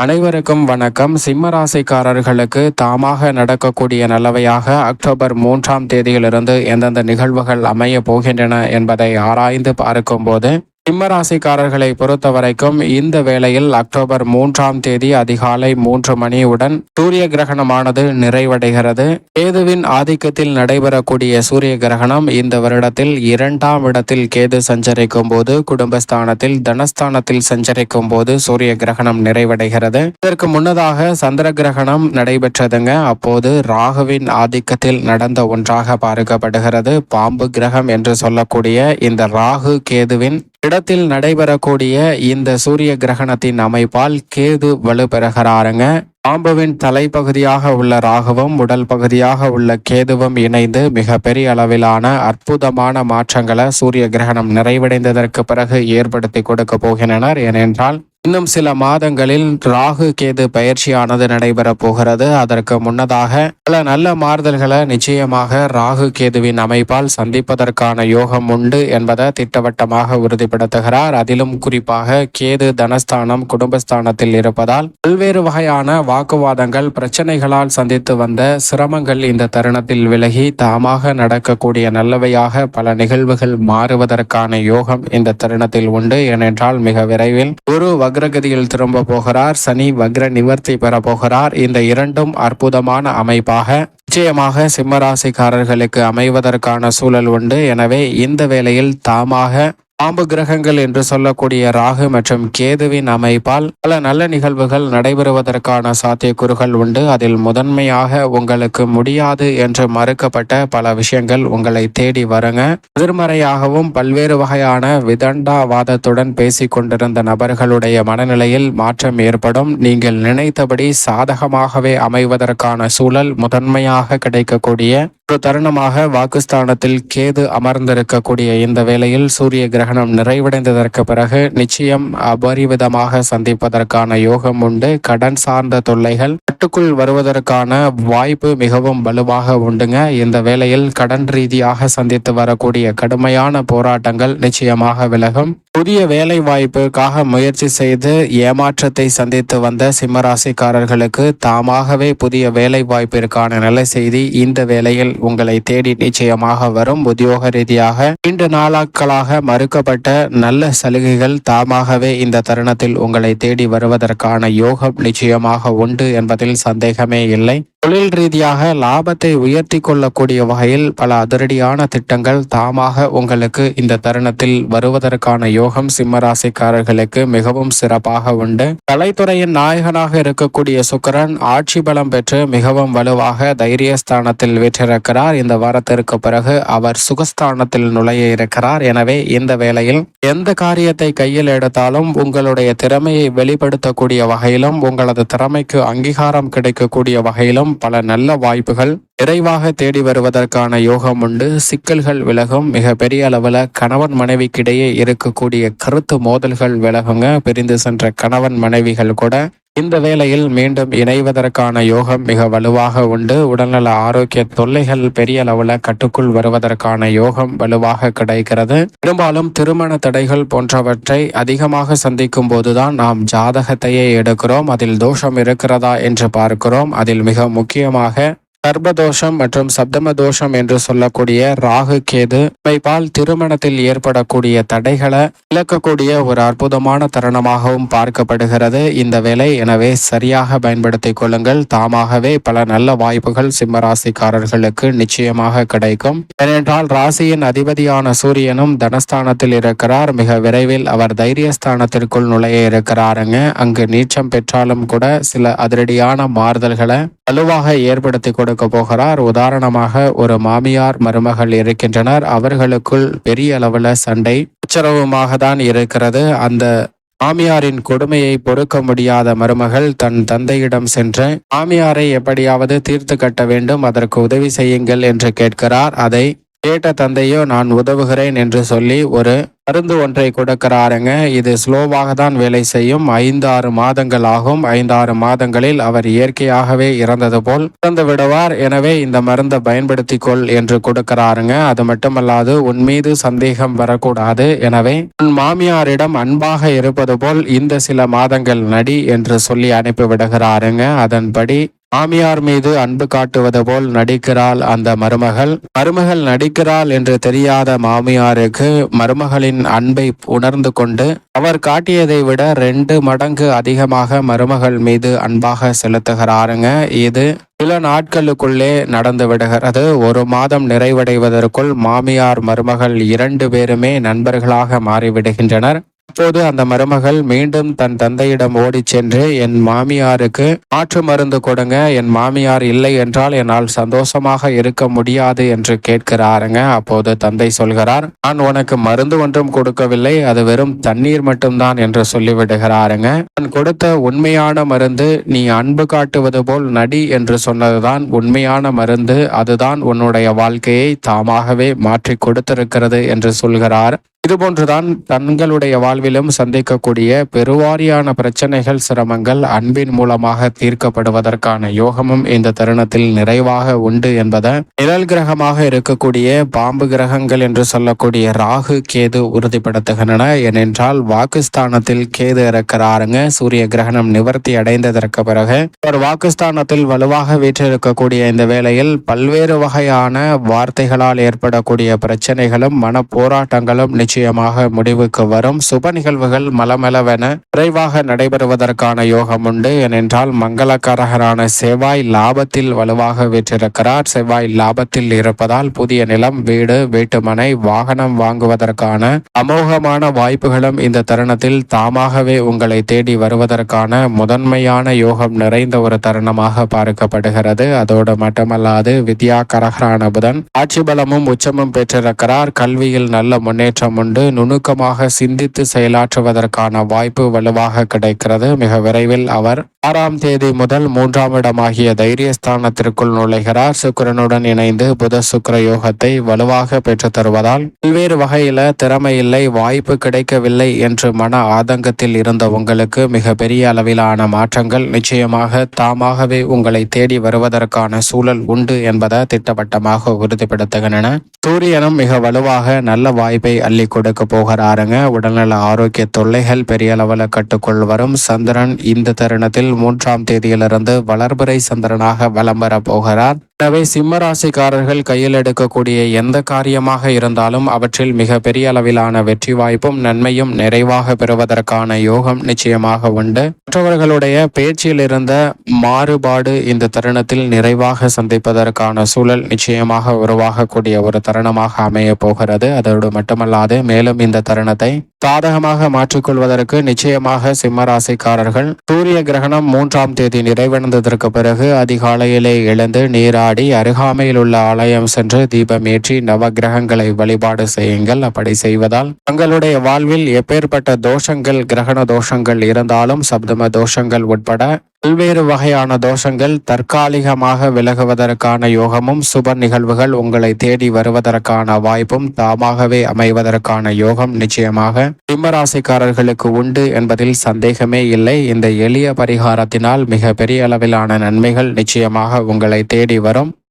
அனைவருக்கும் வணக்கம். சிம்ம ராசிக்காரர்களுக்கு தாமாக நடக்கக்கூடிய நல்லவையாக அக்டோபர் 3ஆம் தேதியிலிருந்து எந்தெந்த நிகழ்வுகள் அமைய போகின்றன என்பதை ஆராய்ந்து பார்க்கும்போது சிம்ம ராசிக்காரர்களை பொறுத்த வரைக்கும் இந்த வேளையில் அக்டோபர் 3ஆம் தேதி அதிகாலை 3 மணியுடன் சூரிய கிரகணமானது நிறைவடைகிறது. கேதுவின் ஆதிக்கத்தில் நடைபெறக்கூடிய சூரிய கிரகணம் இந்த வருடத்தில் 2ஆம் இடத்தில் கேது சஞ்சரிக்கும் போது, குடும்பஸ்தானத்தில் தனஸ்தானத்தில் சஞ்சரிக்கும் போது சூரிய கிரகணம் நிறைவடைகிறது. இதற்கு முன்னதாக சந்திர கிரகணம் நடைபெற்றதுங்க. அப்போது ராகுவின் ஆதிக்கத்தில் நடந்த ஒன்றாக பார்க்கப்படுகிறது. பாம்பு கிரகம் என்று சொல்லக்கூடிய இந்த ராகு கேதுவின் இடத்தில் நடைபெறக்கூடிய இந்த சூரிய கிரகணத்தின் அமைப்பால் கேது வலுப்பெறுகிறாருங்க. பாம்புவின் தலைப்பகுதியாக உள்ள ராகுவும் உடல் பகுதியாக உள்ள கேதுவும் இணைந்து மிக பெரிய அளவிலான அற்புதமான மாற்றங்களை சூரிய கிரகணம் நிறைவடைந்ததற்கு பிறகு ஏற்படுத்தி கொடுக்க போகின்றனர். ஏனென்றால் இன்னும் சில மாதங்களில் ராகு கேது பயிற்சியானது நடைபெற போகிறது. அதற்கு முன்னதாக பல நல்ல மாறுதல்களை நிச்சயமாக ராகு கேதுவின் அமைப்பால் சந்திப்பதற்கான யோகம் உண்டு என்பதை திட்டவட்டமாக உறுதிப்படுத்துகிறார். அதிலும் குறிப்பாக கேது தனஸ்தானம் குடும்பஸ்தானத்தில் இருப்பதால் பல்வேறு வகையான வாக்குவாதங்கள் பிரச்சனைகளால் சந்தித்து வந்த சிரமங்கள் இந்த தருணத்தில் விலகி தாமாக நடக்கக்கூடிய நல்லவையாக பல நிகழ்வுகள் மாறுவதற்கான யோகம் இந்த தருணத்தில் உண்டு. ஏனென்றால் மிக விரைவில் குரு வக்ரகதியில் திரும்ப போகிறார், சனி வக்ர நிவர்த்தி பெற போகிறார். இந்த இரண்டும் அற்புதமான அமைப்பாக நிச்சயமாக சிம்மராசிக்காரர்களுக்கு அமைவதற்கான சூழல் உண்டு. எனவே இந்த வேளையில் தாமாக பாம்பு கிரகங்கள் என்று சொல்லக்கூடிய ராகு மற்றும் கேதுவின் அமைப்பால் பல நல்ல நிகழ்வுகள் நடைபெறுவதற்கான சாத்தியக்கூறுகள் உண்டு. அதில் முதன்மையாக உங்களுக்கு முடியாது என்று மறுக்கப்பட்ட பல விஷயங்கள் உங்களை தேடி வருங்க. எதிர்மறையாகவும் பல்வேறு வகையான விதண்டாவாதத்துடன் பேசிக் கொண்டிருந்த நபர்களுடைய மனநிலையில் மாற்றம் ஏற்படும். நீங்கள் நினைத்தபடி சாதகமாகவே அமைவதற்கான சூழல் முதன்மையாக கிடைக்கக்கூடிய ஒரு தருணமாக வாக்குஸ்தானத்தில் கேது அமர்ந்திருக்கக்கூடிய இந்த வேளையில் சூரிய கிரகணம் நிறைவடைந்ததற்கு பிறகு நிச்சயம் அபரிவிதமாக சந்திப்பதற்கான யோகம் உண்டு. கடன் சார்ந்த தொல்லைகள் கட்டுக்குள் வருவதற்கான வாய்ப்பு மிகவும் வலுவாக உண்டுங்க. இந்த வேளையில் கடன் ரீதியாக சந்தித்து வரக்கூடிய கடுமையான போராட்டங்கள் நிச்சயமாக விலகும். புதிய வேலை வாய்ப்புக்காக முயற்சி செய்து ஏமாற்றத்தை சந்தித்து வந்த சிம்மராசிக்காரர்களுக்கு தாமாகவே புதிய வேலை வாய்ப்பிற்கான நல்ல செய்தி இந்த வேளையில் உங்களை தேடி நிச்சயமாக வரும். உத்தியோக ரீதியாக நீண்ட நாட்களாக மறுக்கப்பட்ட நல்ல சலுகைகள் தாமாகவே இந்த தருணத்தில் உங்களை தேடி வருவதற்கான யோகம் நிச்சயமாக உண்டு என்பதில் சந்தேகமே இல்லை. தொழில் ரீதியாக லாபத்தை உயர்த்தி கொள்ளக்கூடிய வகையில் பல அதிரடியான திட்டங்கள் தாமாக உங்களுக்கு இந்த தருணத்தில் வருவதற்கான யோகம் சிம்மராசிக்காரர்களுக்கு மிகவும் சிறப்பாக உண்டு. கலைத்துறையின் நாயகனாக இருக்கக்கூடிய சுக்கிரன் ஆட்சி பலம் பெற்று மிகவும் வலுவாக தைரியஸ்தானத்தில் வீற்றிருக்கிறார். இந்த வாரத்திற்கு பிறகு அவர் சுகஸ்தானத்தில் நுழைய இருக்கிறார். எனவே இந்த வேளையில் எந்த காரியத்தை கையில் எடுத்தாலும் உங்களுடைய திறமையை வெளிப்படுத்தக்கூடிய வகையிலும் உங்களது திறமைக்கு அங்கீகாரம் கிடைக்கக்கூடிய வகையிலும் பல நல்ல வாய்ப்புகள் விரைவாக தேடி வருவதற்கான யோகம் உண்டு. சிக்கல்கள் விலகும். மிக பெரிய அளவில் கணவன் மனைவிக்கிடையே இருக்கக்கூடிய கருத்து மோதல்கள் விலகுங்க. பிரிந்து சென்ற கணவன் மனைவிகள் கூட இந்த வேளையில் மீண்டும் இணைவதற்கான யோகம் மிக வலுவாக உண்டு. உடல்நல ஆரோக்கிய தொல்லைகள் பெரிய அளவில் கட்டுக்குள் வருவதற்கான யோகம் வலுவாக கிடைக்கிறது. பெரும்பாலும் திருமண தடைகள் போன்றவற்றை அதிகமாக சந்திக்கும் போதுதான் நாம் ஜாதகத்தையே எடுக்கிறோம். அதில் தோஷம் இருக்கிறதா என்று பார்க்கிறோம். அதில் மிக முக்கியமாக சர்பதோஷம் மற்றும் சப்தம தோஷம் என்று சொல்லக்கூடிய ராகு கேது அமைப்பால் திருமணத்தில் ஏற்படக்கூடிய தடைகளை விளக்கக்கூடிய ஒரு அற்புதமான தருணமாகவும் பார்க்கப்படுகிறது இந்த வேளை. எனவே சரியாக பயன்படுத்திக் கொள்ளுங்கள். தாமாகவே பல நல்ல வாய்ப்புகள் சிம்மராசிக்காரர்களுக்கு நிச்சயமாக கிடைக்கும். ஏனென்றால் ராசியின் அதிபதியான சூரியனும் தனஸ்தானத்தில் இருக்கிறார். மிக விரைவில் அவர் தைரியஸ்தானத்திற்குள் நுழைய இருக்கிறாருங்க. அங்கு நீச்சம் பெற்றாலும் கூட சில அதிரடியான மாறுதல்களை வலுவாக ஏற்படுத்தி கொடுக்க போகிறார். உதாரணமாக ஒரு மாமியார் மருமகள் இருக்கின்றனர். அவர்களுக்குள் பெரிய அளவுல சண்டை உச்சரவுமாக தான் இருக்கிறது. அந்த மாமியாரின் கொடுமையை பொறுக்க முடியாத மருமகள் தன் தந்தையிடம் சென்று மாமியாரை எப்படியாவது தீர்த்து கட்ட வேண்டும், அதற்கு உதவி செய்யுங்கள் என்று கேட்கிறார். அதை கேட்ட தந்தையோ நான் உதவுகிறேன் என்று சொல்லி ஒரு மருந்து ஒன்றை கொடுக்கிறாருங்க. இது ஸ்லோவாக தான் வேலை செய்யும். 5-6 மாதங்கள் ஆகும். 5-6 மாதங்களில் அவர் இயற்கையாகவே இறந்தது போல் இறந்து விடுவார். எனவே இந்த மருந்தை பயன்படுத்திக் கொள் என்று கொடுக்கிறாருங்க. அது மட்டுமல்லாது உன் மீது சந்தேகம் வரக்கூடாது. எனவே உன் மாமியாரிடம் அன்பாக இருப்பது போல் இந்த சில மாதங்கள் நடி என்று சொல்லி அனுப்பி விடுகிறாருங்க. அதன்படி மாமியார் மீது அன்பு காட்டுவது போல் நடிக்கிறாள் அந்த மருமகள் நடிக்கிறாள் என்று தெரியாத மாமியாருக்கு மருமகளின் அன்பை உணர்ந்து கொண்டு அவர் காட்டியதை விட 2 மடங்கு அதிகமாக மருமகள் மீது அன்பாக செலுத்துகிறாருங்க. இது சில நாட்களுக்குள்ளே நடந்து விடுகிறது. 1 மாதம் நிறைவடைவதற்குள் மாமியார் மருமகள் 2 பேருமே நண்பர்களாக மாறிவிடுகின்றனர். அப்போது அந்த மருமகள் மீண்டும் தன் தந்தையிடம் ஓடிச் சென்று என் மாமியாருக்கு மாற்று மருந்து கொடுங்க, என் மாமியார் இல்லை என்றால் என்னால் சந்தோஷமாக இருக்க முடியாது என்று கேட்கிறாருங்க. அப்போது தந்தை சொல்கிறார், நான் உனக்கு மருந்து ஒன்றும் கொடுக்கவில்லை, அது வெறும் தண்ணீர் மட்டும்தான் என்று சொல்லிவிடுகிறாருங்க. நான் கொடுத்த உண்மையான மருந்து நீ அன்பு காட்டுவது போல் நடி என்று சொன்னதுதான் உண்மையான மருந்து. அதுதான் உன்னுடைய வாழ்க்கையை தாமாகவே மாற்றி கொடுத்திருக்கிறது என்று சொல்கிறார். இதுபோன்றுதான் தங்களுடைய வாழ்விலும் சந்திக்கக்கூடிய பெருவாரியான பிரச்சனைகள், சிரமங்கள் அன்பின் மூலமாக தீர்க்கப்படுவதற்கான யோகமும் இந்த தருணத்தில் நிறைவாக உண்டு என்பதை நிழல் கிரகமாக இருக்கக்கூடிய பாம்பு கிரகங்கள் என்று சொல்லக்கூடிய ராகு கேது உறுதிப்படுத்துகின்றன. ஏனென்றால் வாக்குஸ்தானத்தில் கேது இருக்கிறாருங்க. சூரிய கிரகணம் நிவர்த்தி அடைந்ததற்கு பிறகு ஒரு வாக்குஸ்தானத்தில் வலுவாக வீற்றிருக்கக்கூடிய இந்த வேளையில் பல்வேறு வகையான வார்த்தைகளால் ஏற்படக்கூடிய பிரச்சனைகளும் மன போராட்டங்களும் நிச்சயமாக முடிவுக்கு வரும். சுப நிகழ்வுகள் மலமளவென விரைவாக நடைபெறுவதற்கான யோகம் உண்டு. ஏனென்றால் மங்களக்காரகரான செவ்வாய் லாபத்தில் வலுவாக வீற்றிருக்கிறார். செவ்வாய் லாபத்தில் இருப்பதால் புதிய நிலம், வீடு, வீட்டுமனை, வாகனம் வாங்குவதற்கான அமோகமான வாய்ப்புகளும் இந்த தருணத்தில் தாமாகவே உங்களை தேடி வருவதற்கான முதன்மையான யோகம் நிறைந்த ஒரு தருணமாக பார்க்கப்படுகிறது. அதோடு மட்டுமல்லாது வித்யா கரகரான புதன் ஆட்சி பலமும் உச்சமும் பெற்றிருக்கிறார். கல்வியில் நல்ல முன்னேற்றம் உண்டு. நுணுக்கமாக சிந்தித்து செயலாற்றுவதற்கான வாய்ப்பு வலுவாக கிடைக்கிறது. மிக விரைவில் அவர் 6ஆம் தேதி முதல் 3ஆம் இடமாகிய தைரியஸ்தானத்திற்குள் நுழைகிறார். சுக்கிரனுடன் இணைந்து புத சுக்கிர யோகத்தை வலுவாக பெற்று தருவதால் பல்வேறு வகையில திறமை இல்லை, வாய்ப்பு கிடைக்கவில்லை என்று மன ஆதங்கத்தில் இருந்த உங்களுக்கு மிக பெரிய அளவிலான மாற்றங்கள் நிச்சயமாக தாமாகவே உங்களை தேடி வருவதற்கான சூழல் உண்டு என்பதை திட்டவட்டமாக உறுதிப்படுத்துகின்றன. சூரியனும் மிக வலுவாக நல்ல வாய்ப்பை அள்ளி கொடுக்க போகிறாருங்க. உடல்நல ஆரோக்கிய தொல்லைகள் பெரிய அளவில் கட்டுக்குள் வரும். சந்திரன் இந்த தருணத்தில் 3ஆம் தேதியிலிருந்து வளர்பிறை சந்திரனாக வலம் வர போகிறார். எனவே சிம்ம ராசிக்காரர்கள் கையில் எடுக்கக்கூடிய எந்த காரியமாக இருந்தாலும் அவற்றில் மிக பெரிய அளவிலான வெற்றி வாய்ப்பும் நன்மையும் நிறைவாக பெறுவதற்கான யோகம் நிச்சயமாக உண்டு. மற்றவர்களுடைய பேச்சில் இருந்த மாறுபாடு இந்த தருணத்தில் நிறைவாக சந்திப்பதற்கான சூழல் நிச்சயமாக உருவாகக்கூடிய ஒரு தருணமாக அமைய போகிறது. அதோடு மட்டுமல்லாது மேலும் இந்த தருணத்தை சாதகமாக மாற்றிக்கொள்வதற்கு நிச்சயமாக சிம்ம ராசிக்காரர்கள் சூரிய கிரகணம் 3ஆம் தேதி நிறைவடைந்ததற்கு பிறகு அதிகாலையிலே எழுந்து நீராடி அருகாமையில் உள்ள ஆலயம் சென்று தீபம் ஏற்றி நவ கிரகங்களை வழிபாடு செய்யுங்கள். அப்படி செய்வதால் தங்களுடைய வாழ்வில் எப்பேற்பட்ட தோஷங்கள், கிரகண தோஷங்கள் இருந்தாலும் சப்தம தோஷங்கள் உட்பட பல்வேறு வகையான தோஷங்கள் தற்காலிகமாக விலகுவதற்கான யோகமும் சுப நிகழ்வுகள் உங்களை தேடி வருவதற்கான வாய்ப்பும் தாமாகவே அமைவதற்கான யோகம் நிச்சயமாக சிம்மராசிக்காரர்களுக்கு உண்டு என்பதில் சந்தேகமே இல்லை. இந்த எளிய பரிகாரத்தினால் மிக பெரிய அளவிலான நன்மைகள் நிச்சயமாக உங்களை தேடி வரும்.